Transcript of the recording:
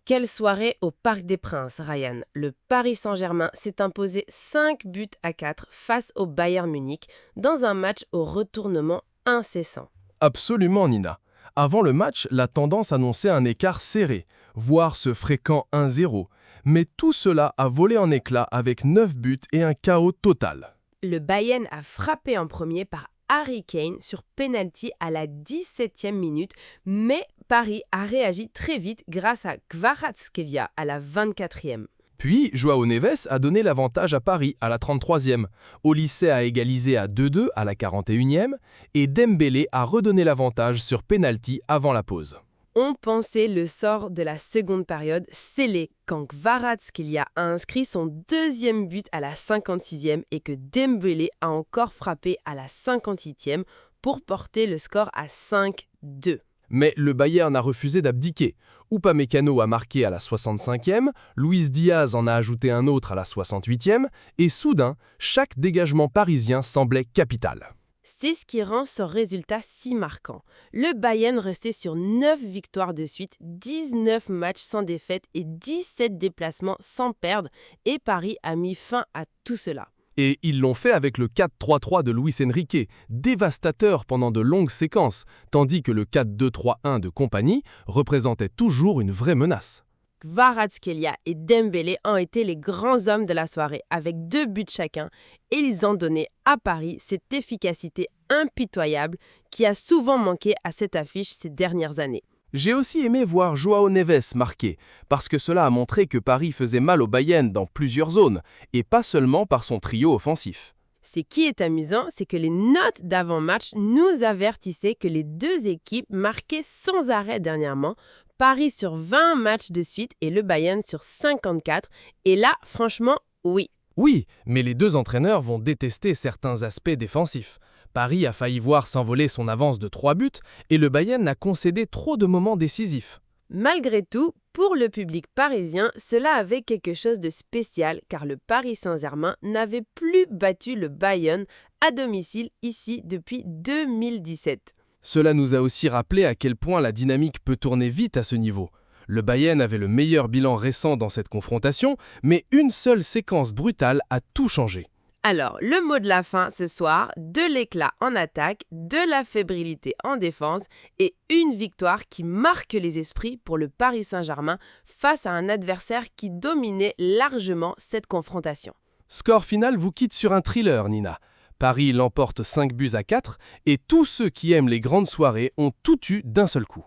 Quelle soirée au Parc des Princes, Ryan. Le Paris Saint-Germain s'est imposé 5 buts à 4 face au Bayern Munich dans un match au retournement incessant. Absolument, Nina. Avant le match, la tendance annonçait un écart serré, voire ce fréquent 1-0. Mais tout cela a volé en éclats avec 9 buts et un chaos total. Le Bayern a frappé en premier par Harry Kane sur penalty à la 17e minute, mais Paris a réagi très vite grâce à Kvaratskhelia à la 24e. Puis, Joao Neves a donné l'avantage à Paris à la 33e. Olise a égalisé à 2-2 à la 41e et Dembélé a redonné l'avantage sur penalty avant la pause. On pensait le sort de la seconde période scellé quand Kvaratskhelia a inscrit son deuxième but à la 56e et que Dembélé a encore frappé à la 58e pour porter le score à 5-2. Mais le Bayern a refusé d'abdiquer. Upamecano a marqué à la 65e, Luis Diaz en a ajouté un autre à la 68e, et soudain, chaque dégagement parisien semblait capital. C'est ce qui rend ce résultat si marquant. Le Bayern restait sur 9 victoires de suite, 19 matchs sans défaite et 17 déplacements sans perdre, et Paris a mis fin à tout cela. Et ils l'ont fait avec le 4-3-3 de Luis Enrique, dévastateur pendant de longues séquences, tandis que le 4-2-3-1 de Compagnie représentait toujours une vraie menace. Kvaratskhelia et Dembélé ont été les grands hommes de la soirée avec 2 buts chacun et ils ont donné à Paris cette efficacité impitoyable qui a souvent manqué à cette affiche ces dernières années. J'ai aussi aimé voir Joao Neves marquer, parce que cela a montré que Paris faisait mal au Bayern dans plusieurs zones, et pas seulement par son trio offensif. Ce qui est amusant, c'est que les notes d'avant-match nous avertissaient que les deux équipes marquaient sans arrêt dernièrement, Paris sur 20 matchs de suite et le Bayern sur 54. Et là, franchement, oui. Oui, mais les deux entraîneurs vont détester certains aspects défensifs. Paris a failli voir s'envoler son avance de 3 buts et le Bayern a concédé trop de moments décisifs. Malgré tout, pour le public parisien, cela avait quelque chose de spécial car le Paris Saint-Germain n'avait plus battu le Bayern à domicile ici depuis 2017. Cela nous a aussi rappelé à quel point la dynamique peut tourner vite à ce niveau. Le Bayern avait le meilleur bilan récent dans cette confrontation, mais une seule séquence brutale a tout changé. Alors, le mot de la fin ce soir, de l'éclat en attaque, de la fébrilité en défense et une victoire qui marque les esprits pour le Paris Saint-Germain face à un adversaire qui dominait largement cette confrontation. Score final vous quitte sur un thriller, Nina. Paris l'emporte 5 buts à 4 et tous ceux qui aiment les grandes soirées ont tout eu d'un seul coup.